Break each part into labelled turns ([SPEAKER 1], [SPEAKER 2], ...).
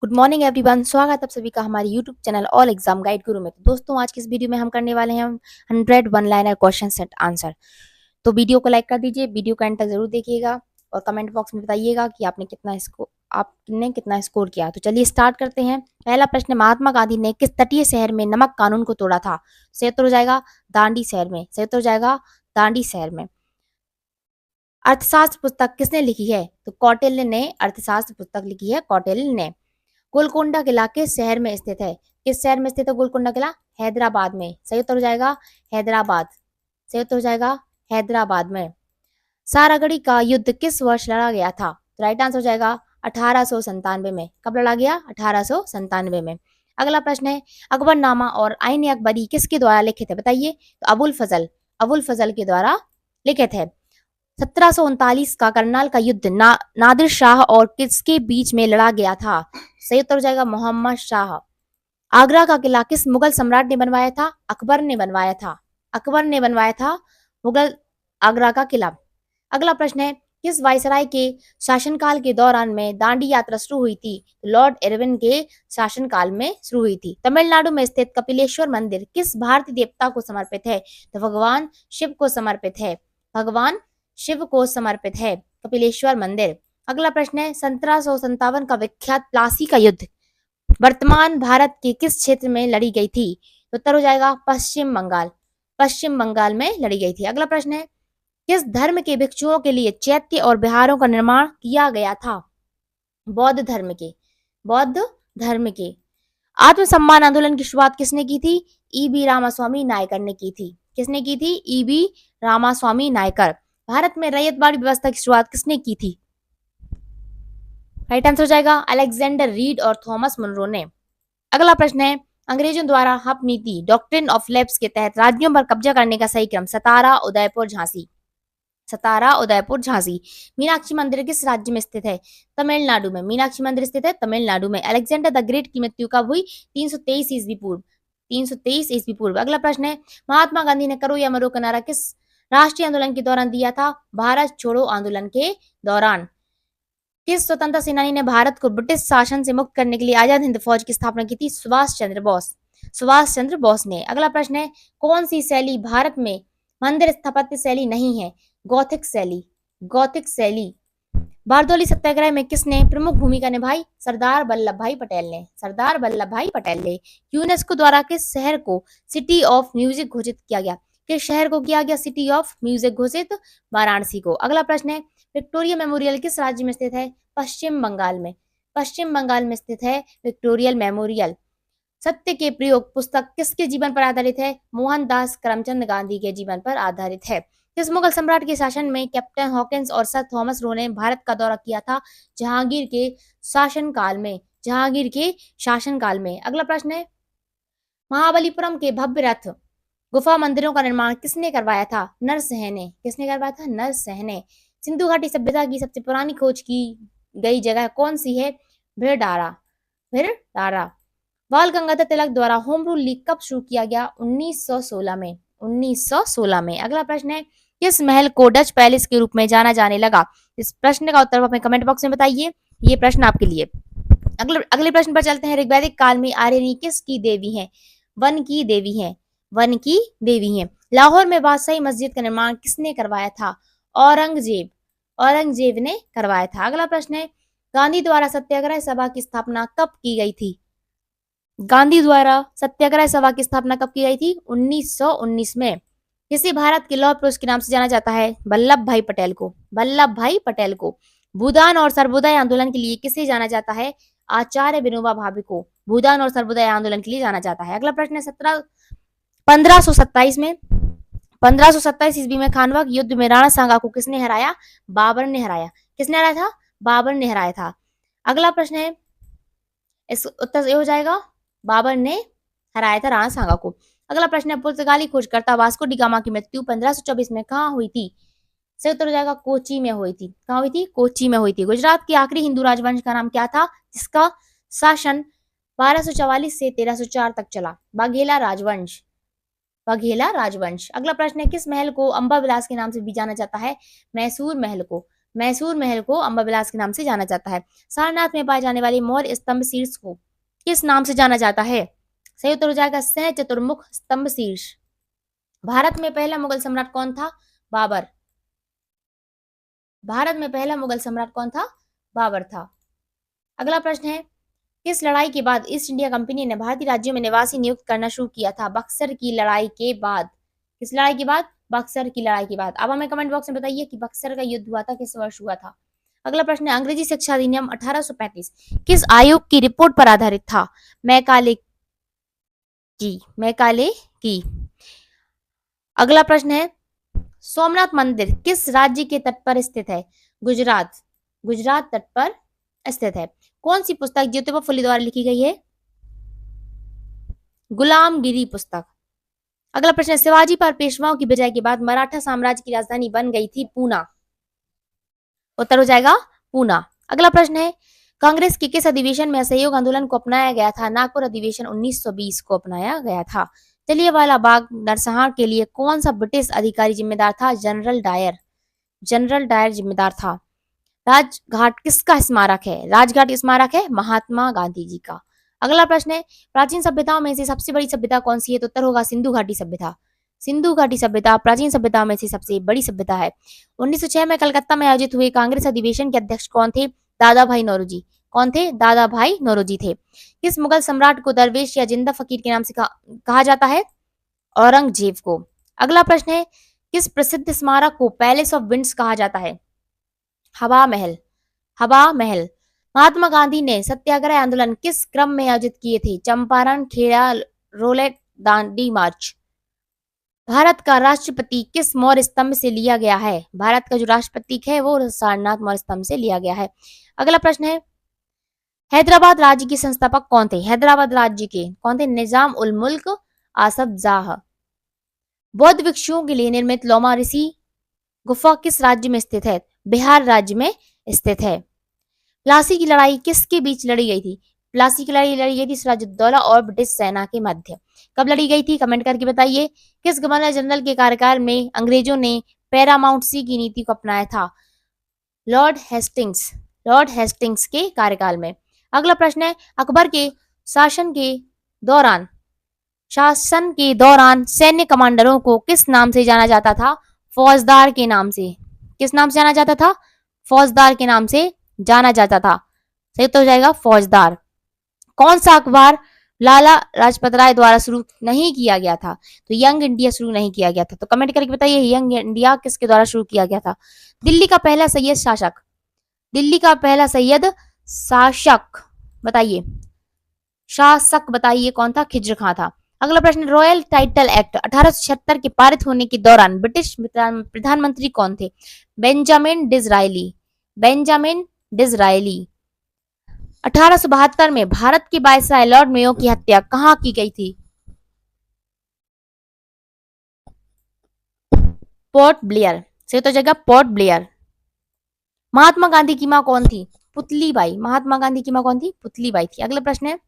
[SPEAKER 1] Good morning everyone. स्वागत है आप सभी का हमारे YouTube channel all exam guide गुरु में। तो दोस्तों, आज की इस वीडियो में हम करने वाले हैं 100 one liner question set answer. तो वीडियो को लाइक कर दीजिए, वीडियो का एंड तक जरूर देखिएगा और कमेंट बॉक्स में बताइएगा कि आपने कितना स्कोर किया। तो चलिए स्टार्ट करते हैं। पहला प्रश्न, महात्मा गांधी ने किस तटीय शहर में नमक कानून को तोड़ा था? सही उत्तर हो जाएगा दांडी शहर में। सही उत्तर हो जाएगा दांडी शहर में। अर्थशास्त्र पुस्तक किसने लिखी है? तो कौटिल्य ने अर्थशास्त्र पुस्तक लिखी है, कौटिल्य ने। गोलकोंडा किला किस शहर में स्थित है? किस शहर में स्थित है गोलकोंडा किला? हैदराबाद में। सही उत्तर हो जाएगा हैदराबाद। सही उत्तर हो जाएगा हैदराबाद में। सारागढ़ी का युद्ध किस वर्ष लड़ा गया था? तो राइट आंसर हो जाएगा 1897 में। कब लड़ा गया? 1897 में। अगला प्रश्न है, अकबरनामा और आईन अकबरी किसके द्वारा लिखित है? बताइए। तो अबुल फजल के द्वारा लिखित है। 1739 का करनाल का युद्ध नादिर शाह और किसके बीच में लड़ा गया था? सही उत्तर हो जाएगा मोहम्मद शाह। आगरा का किला किस मुगल सम्राट ने बनवाया था? अकबर ने बनवाया था। अकबर ने बनवाया था मुगल आगरा का किला। अगला प्रश्न है, किस वायसराय के शासनकाल के दौरान में दांडी यात्रा शुरू हुई थी? लॉर्ड इरविन के शासनकाल में शुरू हुई थी। तमिलनाडु में स्थित कपिलेश्वर मंदिर किस भारतीय देवता को समर्पित है? तो भगवान शिव को समर्पित है। भगवान शिव को समर्पित है कपिलेश्वर मंदिर। अगला प्रश्न है, 1757 का विख्यात प्लासी का युद्ध वर्तमान भारत के किस क्षेत्र में लड़ी गई थी? तो उत्तर हो जाएगा पश्चिम बंगाल। पश्चिम बंगाल में लड़ी गई थी। अगला प्रश्न है, किस धर्म के भिक्षुओं के लिए चैत्य और विहारों का निर्माण किया गया था? बौद्ध धर्म के। बौद्ध धर्म के। आत्मसम्मान आंदोलन की शुरुआत किसने की थी? ईबी रामास्वामी नायकर ने की थी। किसने की थी? ईबी रामास्वामी नायकर। भारत में रैयतवाड़ी व्यवस्था की शुरुआत किसने की थी? राइट आंसर हो जाएगा अलेक्जेंडर रीड और थॉमस मुनरो ने। अगला प्रश्न है, अंग्रेजों द्वारा हप नीति डॉक्ट्रिन ऑफ लैप्स के तहत राज्यों पर कब्जा करने का सही क्रम? सतारा, उदयपुर, झांसी। सतारा, उदयपुर, झांसी। मीनाक्षी मंदिर किस राज्य में स्थित है? तमिलनाडु में। मीनाक्षी मंदिर स्थित है तमिलनाडु में। अलेक्जेंडर द ग्रेट की मृत्यु कब हुई? 323 ईस्वी पूर्व। 323 ईस्वी पूर्व। अगला प्रश्न है, महात्मा गांधी ने करो या मरो का नारा किस राष्ट्रीय आंदोलन के दौरान दिया था? भारत छोड़ो आंदोलन के दौरान। किस स्वतंत्रता सेनानी ने भारत को ब्रिटिश शासन से मुक्त करने के लिए आजाद हिंद फौज की स्थापना की थी? सुभाष चंद्र बोस। सुभाष चंद्र बोस ने। अगला प्रश्न है, कौन सी शैली भारत में मंदिर स्थापत्य शैली नहीं है? गौथिक शैली। गौथिक शैली। बारदोली सत्याग्रह में किसने प्रमुख भूमिका निभाई? सरदार वल्लभ भाई पटेल ने। सरदार वल्लभ भाई पटेल ने। यूनेस्को द्वारा किस शहर को सिटी ऑफ म्यूजिक घोषित किया गया? किस शहर को किया गया सिटी ऑफ म्यूजिक घोषित? वाराणसी को। अगला प्रश्न है, विक्टोरिया मेमोरियल किस राज्य में स्थित है? पश्चिम बंगाल में। पश्चिम बंगाल में स्थित है विक्टोरियल मेमोरियल। सत्य के प्रयोग पुस्तक किसके जीवन पर आधारित है? मोहनदास करमचंद गांधी के जीवन पर आधारित है। किस मुगल सम्राट के शासन में कैप्टन हॉकिंस और सर थॉमस रो ने भारत का दौरा किया था? जहांगीर के शासनकाल में। जहांगीर के शासनकाल में। अगला प्रश्न है, महाबलीपुरम के भव्य रथ गुफा मंदिरों का निर्माण किसने करवाया था? नरसिंह ने। किसने करवाया था? नरसिंह ने। सिंधु घाटी सभ्यता की सबसे पुरानी खोज की गई जगह कौन सी है? भिरडारा। भिरडारा। बाल गंगाधर तिलक द्वारा होम रूल लीग कब शुरू किया गया? 1916 में। 1916 में। अगला प्रश्न है, किस महल को डच पैलेस के रूप में जाना जाने लगा? इस प्रश्न का उत्तर अपने कमेंट बॉक्स में बताइए। ये प्रश्न आपके लिए। अगले प्रश्न पर चलते हैं। ऋग्वैदिक काल में आर्यनी किसकी देवी है? वन की देवी है। वन की देवी है। लाहौर में बादशाही मस्जिद का निर्माण किसने करवाया था? औरंगजेब। औरंगजेब ने करवाया था। अगला प्रश्न है, गांधी द्वारा सत्याग्रह सभा की स्थापना कब की गई थी? गांधी द्वारा सत्याग्रह सभा की स्थापना कब की गई थी? 1919 में। किसी भारत के लौह पुरुष के नाम से जाना जाता है? वल्लभ भाई पटेल को। वल्लभ भाई पटेल को। भूदान और सर्वोदय आंदोलन के लिए किसे जाना जाता है? आचार्य विनोबा भावे को भूदान और सर्वोदय आंदोलन के लिए जाना जाता है। अगला प्रश्न है, 1527 में 1527 ईस्वी में खानवा के युद्ध में राणा सांगा को किसने हराया? बाबर ने हराया। किसने हराया था? बाबर ने हराया था। अगला प्रश्न है, इस उत्तर ये हो जाएगा बाबर ने हराया था राणा सांगा को। अगला प्रश्न है, पुर्तगाली खोजकर्ता वास्को डी गामा की मृत्यु 1524 में कहाँ हुई थी? सही उत्तर हो जाएगा कोची में हुई थी। कहाँ हुई थी? कोची में हुई थी। गुजरात के आखिरी हिंदू राजवंश का नाम क्या था, जिसका शासन 1244 से 1304 तक चला? बाघेला राजवंश। बाघेला राजवंश। अगला प्रश्न है, किस महल को अंबा विलास के नाम से भी जाना जाता है? मैसूर महल को। मैसूर महल को अंबाविलास के नाम से जाना जाता है। सारनाथ में पाए जाने वाले मौर्य स्तंभ शीर्ष को किस नाम से जाना जाता है? सही उत्तर हो जाएगा सह चतुर्मुख स्तंभ शीर्ष। भारत में पहला मुगल सम्राट कौन था? बाबर। भारत में पहला मुगल सम्राट कौन था? बाबर था। अगला प्रश्न है, किस लड़ाई के बाद ईस्ट इंडिया कंपनी ने भारतीय राज्यों में निवासी नियुक्त करना शुरू किया था? बक्सर की लड़ाई के बाद। किस लड़ाई के बाद? बक्सर की लड़ाई के बाद। अब हमें कमेंट बॉक्स में बताइए कि बक्सर का युद्ध हुआ था किस वर्ष हुआ था। अगला प्रश्न है, अंग्रेजी शिक्षा अधिनियम 1835 किस आयोग की रिपोर्ट पर आधारित था? मैकाले की। अगला प्रश्न है, सोमनाथ मंदिर किस राज्य के तट पर स्थित है? गुजरात। गुजरात तट पर स्थित है। कौन सी पुस्तक ज्योतिबा फुले द्वारा लिखी गई है? गुलामगिरी पुस्तक। अगला प्रश्न है, शिवाजी पर पेशवाओं की विजय के बाद मराठा साम्राज्य की राजधानी बन गई थी पूना। उत्तर हो जाएगा पूना। अगला प्रश्न है, कांग्रेस के किस अधिवेशन में असहयोग आंदोलन को अपनाया गया था? नागपुर अधिवेशन 1920 को अपनाया गया था। जलियांवाला बाग नरसंहार के लिए कौन सा ब्रिटिश अधिकारी जिम्मेदार था? General Dyer. जनरल डायर जिम्मेदार था। राजघाट किसका स्मारक है? राजघाट स्मारक है महात्मा गांधी जी का। अगला प्रश्न है, प्राचीन सभ्यताओं में से सबसे बड़ी सभ्यता कौन सी है? तो उत्तर होगा सिंधु घाटी सभ्यता। सिंधु घाटी सभ्यता प्राचीन सभ्यताओं में से सबसे बड़ी सभ्यता है। 1906 में कलकत्ता में आयोजित हुए कांग्रेस अधिवेशन के अध्यक्ष कौन थे? दादा भाई नौरोजी। कौन थे? दादा भाई नौरोजी थे। किस मुगल सम्राट को दरवेश या जिंदा फकीर के नाम से कहा जाता है? औरंगजेब को। अगला प्रश्न है, किस प्रसिद्ध स्मारक को पैलेस ऑफ विंड्स कहा जाता है? हवा महल। हवा महल। महात्मा गांधी ने सत्याग्रह आंदोलन किस क्रम में आयोजित किए थे? चंपारण, खेड़ा, रोलेट, दांडी मार्च। भारत का राष्ट्रपति किस मौर्य स्तंभ से लिया गया है? भारत का जो राष्ट्रपति है वो सारनाथ मौर्य स्तंभ से लिया गया है। अगला प्रश्न है, हैदराबाद राज्य के संस्थापक कौन थे? हैदराबाद राज्य के कौन थे? निजाम उल मुल्क आसफ जाह। बौद्ध भिक्षुओं के लिए निर्मित लोमा ऋषि गुफा किस राज्य में स्थित है? बिहार राज्य में स्थित है। प्लासी की लड़ाई किसके बीच लड़ी गई थी? प्लासी की लड़ाई लड़ी गई थी सिराजुद्दौला और ब्रिटिश सेना के मध्य। कब लड़ी गई थी? कमेंट करके बताइए। किस गवर्नर जनरल के कार्यकाल में अंग्रेजों ने पैरामाउंट सी की नीति को अपनाया था? Lord Hastings. लॉर्ड हेस्टिंग्स के कार्यकाल में। अगला प्रश्न है, अकबर के शासन के दौरान सैन्य कमांडरों को किस नाम से जाना जाता था? फौजदार के नाम से। किस नाम से जाना जाता था? फौजदार के नाम से जाना जाता था। सही तो हो जाएगा फौजदार। कौन सा अखबार लाला लाजपत राय द्वारा शुरू नहीं किया गया था? तो यंग इंडिया शुरू नहीं किया गया था। तो कमेंट करके बताइए यंग इंडिया किसके द्वारा शुरू किया गया था? दिल्ली का पहला सैयद शासक। दिल्ली का पहला सैयद शासक बताइए। शासक बताइए कौन था? खिज्र खां था। अगला प्रश्न, रॉयल टाइटल एक्ट 1876 के पारित होने के दौरान ब्रिटिश प्रधानमंत्री कौन थे? Benjamin Disraeli. Benjamin Disraeli. 1872 में भारत के वायसराय लॉर्ड मेयो की हत्या कहाँ की गई थी? Port Blair. सही तो जगह पोर्ट ब्लेयर। महात्मा गांधी की मां कौन थी? पुतलीबाई। महात्मा गांधी की मां कौन थी? पुतलीबाई थी। अगला प्रश्न है,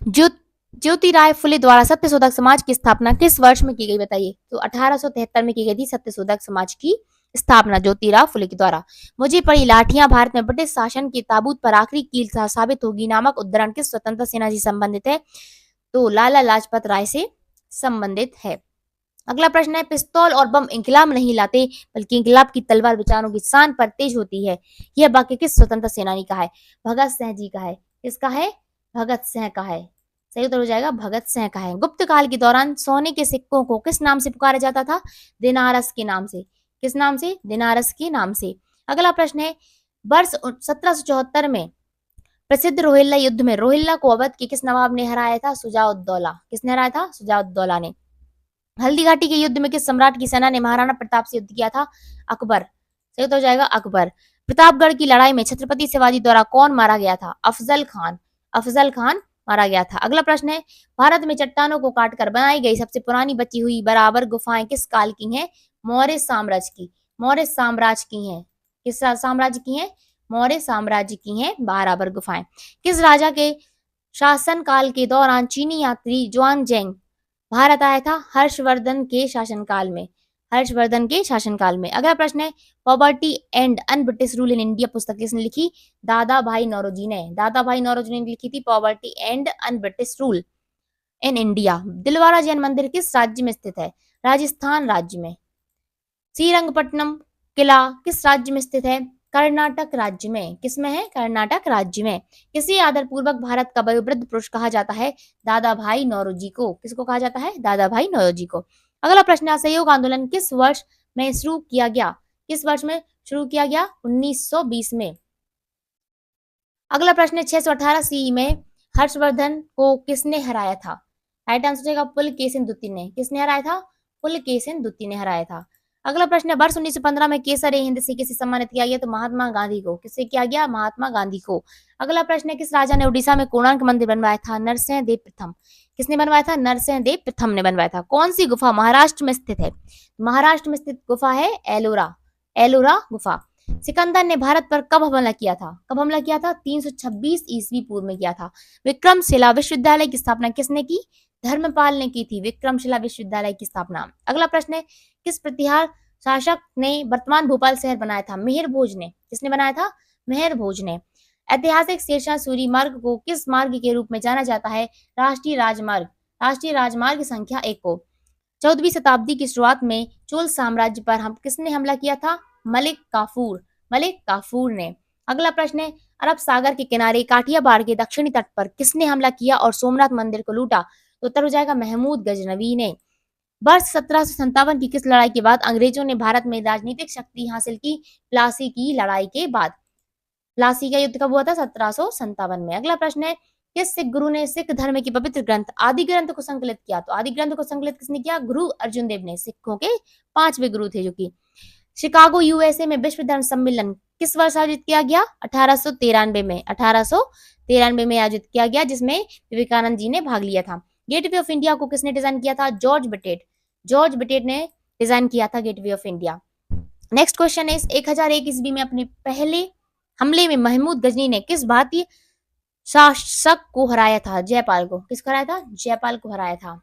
[SPEAKER 1] ज्योतिराव फुले द्वारा सत्यशोधक समाज की स्थापना किस वर्ष में की गई बताइए? तो 1873 में की गई थी सत्यशोधक समाज की स्थापना ज्योतिराव फुले के द्वारा। मुझे पड़ी लाठियां भारत में ब्रिटिश शासन के ताबूत पर आखिरी कील साबित होगी नामक उद्धरण किस स्वतंत्रता सेनानी से संबंधित है? तो लाला लाजपत राय से संबंधित है। अगला प्रश्न है, पिस्तौल और बम इंकलाब नहीं लाते बल्कि इंकलाब की तलवार विचारों की शान पर तेज होती है। यह वाक्य किस स्वतंत्रता सेनानी का है? भगत सिंह जी का है। किसका है? भगत सिंह का है। सही उत्तर हो जाएगा भगत सिंह का है। गुप्त काल के दौरान सोने के सिक्कों को किस नाम से पुकारा जाता था? दिनारस के नाम से। किस नाम से? दिनारस के नाम से। अगला प्रश्न है, वर्ष 1774 में प्रसिद्ध रोहिल्ला युद्ध में रोहिल्ला को अवध के किस नवाब ने हराया था? सुजाउद्दौला। किसने हराया था? सुजाउद्दौला ने। हल्दी घाटी के युद्ध में किस सम्राट की सेना ने महाराणा प्रताप से युद्ध किया था? अकबर। सही उत्तर हो जाएगा अकबर। प्रतापगढ़ की लड़ाई में छत्रपति शिवाजी द्वारा कौन मारा गया था? अफजल खान। अफजल खान मारा गया था। अगला प्रश्न है, भारत में चट्टानों को काटकर बनाई गई सबसे पुरानी बची हुई बराबर गुफाएं किस काल की हैं? मौर्य साम्राज्य की। मौर्य साम्राज्य की हैं। किस साम्राज्य की हैं? मौर्य साम्राज्य की हैं बराबर गुफाएं। किस राजा के शासन काल के दौरान चीनी यात्री जुआनजेंग भारत आया था? हर्षवर्धन के शासनकाल में। हर्षवर्धन के शासनकाल में। अगला प्रश्न है, poverty and un British rule in India पुस्तक किसने लिखी? दादा भाई नौरोजी ने। दादा भाई नौरोजी ने लिखी थी poverty and un British rule in India. Dilwara Jain मंदिर किस राज्य में स्थित है? राजस्थान राज्य में। श्रीरंगपट्टनम किला किस राज्य में स्थित है? कर्नाटक राज्य में। किसमें है? कर्नाटक राज्य में। किसी आदरपूर्वक भारत का वयोवृद्ध पुरुष कहा जाता है? दादा भाई नौरोजी को। किसको कहा जाता है? दादा भाई नौरोजी को। अगला प्रश्न, असहयोग आंदोलन किस वर्ष में शुरू किया गया? किस वर्ष में शुरू किया गया? 1920 में। अगला प्रश्न, 618 सी में हर्षवर्धन को किसने हराया था? राइट आंसर होगा पुलकेशिन द्वितीय ने। किसने हराया था? पुलकेशिन द्वितीय ने हराया था। अगला प्रश्न, वर्ष 1915 में केसर-ए-हिंद से किसे सम्मानित किया गया? तो महात्मा गांधी को। किससे किया गया? महात्मा गांधी को। अगला प्रश्न, किस राजा ने उड़ीसा में कोणार्क मंदिर बनवाया था? नरसिंहदेव प्रथम। किसने बनवाया था? नरसिंहदेव प्रथम ने बनवाया था। कौन सी गुफा महाराष्ट्र में स्थित है? महाराष्ट्र में स्थित गुफा है एलोरा। एलोरा गुफा। सिकंदर ने भारत पर कब हमला किया था? कब हमला किया था? 326 ईस्वी पूर्व में किया था। विक्रमशिला विश्वविद्यालय की स्थापना किसने की? धर्मपाल ने की थी विक्रमशिला विश्वविद्यालय की स्थापना। अगला प्रश्न है, किस प्रतिहार शासक ने वर्तमान भोपाल शहर बनाया था? मेहर भोज ने। किसने बनाया था? मेहर भोज ने। ऐतिहासिक शेरशाह सूरी मार्ग को किस मार्ग के रूप में जाना जाता है? राष्ट्रीय राजमार्ग। राष्ट्रीय राजमार्ग संख्या 1 को। 14वीं शताब्दी की शुरुआत में चोल साम्राज्य पर किसने हमला किया था? मलिक काफूर। मलिक काफूर ने। अगला प्रश्न है, अरब सागर के किनारे काठियावाड़ के दक्षिणी तट पर किसने हमला किया और सोमनाथ मंदिर को लूटा? तो उत्तर हो जाएगा महमूद गजनवी ने। वर्ष 1757 की किस लड़ाई के बाद अंग्रेजों ने भारत में राजनीतिक शक्ति हासिल की? प्लासी की लड़ाई के बाद। प्लासी का युद्ध कब हुआ था? 1757 में। अगला प्रश्न है, किस सिख गुरु ने सिख धर्म के पवित्र ग्रंथ आदि ग्रंथ को संकलित किया? तो आदि ग्रंथ को संकलित किसने किया? गुरु अर्जुन देव ने। सिखों के 5वें गुरु थे जो कि। शिकागो यूएसए में विश्व धर्म सम्मेलन किस वर्ष आयोजित किया गया? 1893 में। 1893 में आयोजित किया गया, जिसमें विवेकानंद जी ने भाग लिया था। गेटवे ऑफ इंडिया को किसने डिजाइन किया था? जॉर्ज बटेट। जॉर्ज बटेट ने डिजाइन किया था gateway of India. Next question है, 1001 ईस्वी में अपने पहले हमले में महमूद गजनी ने किस भारतीय शासक को हराया था? जयपाल को। किसको हराया था? जयपाल को हराया था।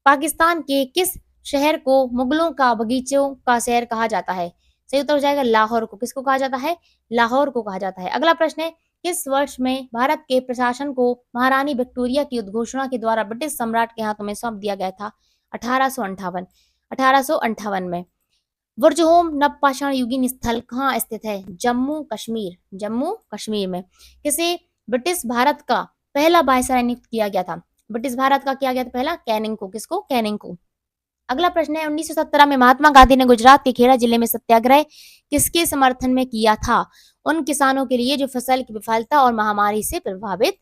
[SPEAKER 1] पाकिस्तान के किस शहर को मुगलों का बगीचों का शहर कहा जाता है? सही उत्तर हो जाएगा लाहौर को। किसको कहा जाता है? लाहौर को कहा जाता है। अगला प्रश्न है, किस वर्ष में भारत के प्रशासन को महारानी विक्टोरिया की उद्घोषणा के द्वारा ब्रिटिश सम्राट के हाथों में सौंप दिया गया था? 1858। 1858 में। बुर्जहोम नवपाषाण युगीन स्थल कहाँ स्थित है? जम्मू कश्मीर। जम्मू कश्मीर में। किसे ब्रिटिश भारत का पहला वायसराय नियुक्त किया गया था? ब्रिटिश भारत का किया गया था पहला कैनिंग को। किसको? कैनिंग को। अगला प्रश्न है, 1917 में महात्मा गांधी ने गुजरात के खेड़ा जिले में सत्याग्रह किसके समर्थन में किया था? उन किसानों के लिए जो फसल की विफलता और महामारी से प्रभावित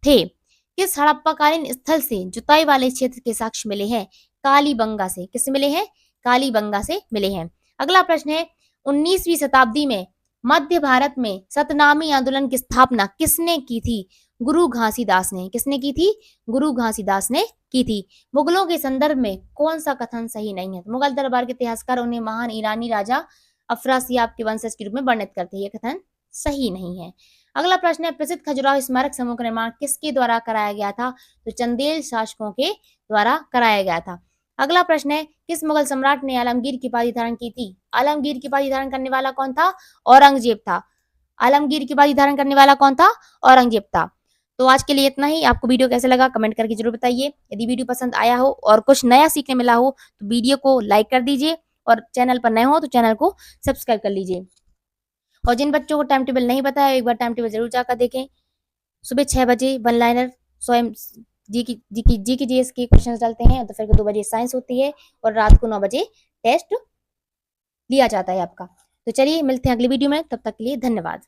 [SPEAKER 1] थे। किस हड़प्पाकालीन स्थल से जुताई वाले क्षेत्र के साक्ष्य मिले हैं? कालीबंगा से। किससे मिले हैं? कालीबंगा से मिले हैं। अगला प्रश्न है, 19वीं शताब्दी में मध्य भारत में सतनामी आंदोलन की स्थापना किसने की थी? गुरु घासीदास ने। किसने की थी? गुरु घासीदास ने की थी। मुगलों के संदर्भ में कौन सा कथन सही नहीं है? मुगल दरबार के इतिहासकार उन्हें महान ईरानी राजा अफरासियाब के वंशज के रूप में वर्णित करते हैं। यह कथन सही नहीं है। अगला प्रश्न है, प्रसिद्ध खजुराहो स्मारक समूह का निर्माण किसके द्वारा कराया गया था? तो चंदेल शासकों के द्वारा कराया गया था। अगला प्रश्न है, किस मुगल सम्राट ने आलमगीर की उपाधि धारण की थी? आलमगीर की उपाधि धारण करने वाला कौन था? औरंगजेब था। आलमगीर की उपाधि धारण करने वाला कौन था? औरंगजेब था। तो आज के लिए इतना ही। आपको वीडियो कैसे लगा कमेंट करके जरूर बताइए। यदि वीडियो पसंद आया हो और कुछ नया सीखने मिला हो तो वीडियो को लाइक कर दीजिए और चैनल पर नए हो तो चैनल को सब्सक्राइब कर लीजिए। और जिन बच्चों को टाइम टेबल नहीं पता है एक बार टाइम टेबल जरूर जाकर देखें। सुबह 6 बजे वन लाइनर स्वयं जी की जीएस के क्वेश्चन डालते हैं, तो फिर 2 बजे साइंस होती है और रात को 9 बजे टेस्ट लिया जाता है आपका। तो चलिए मिलते हैं अगली वीडियो में, तब तक के लिए धन्यवाद।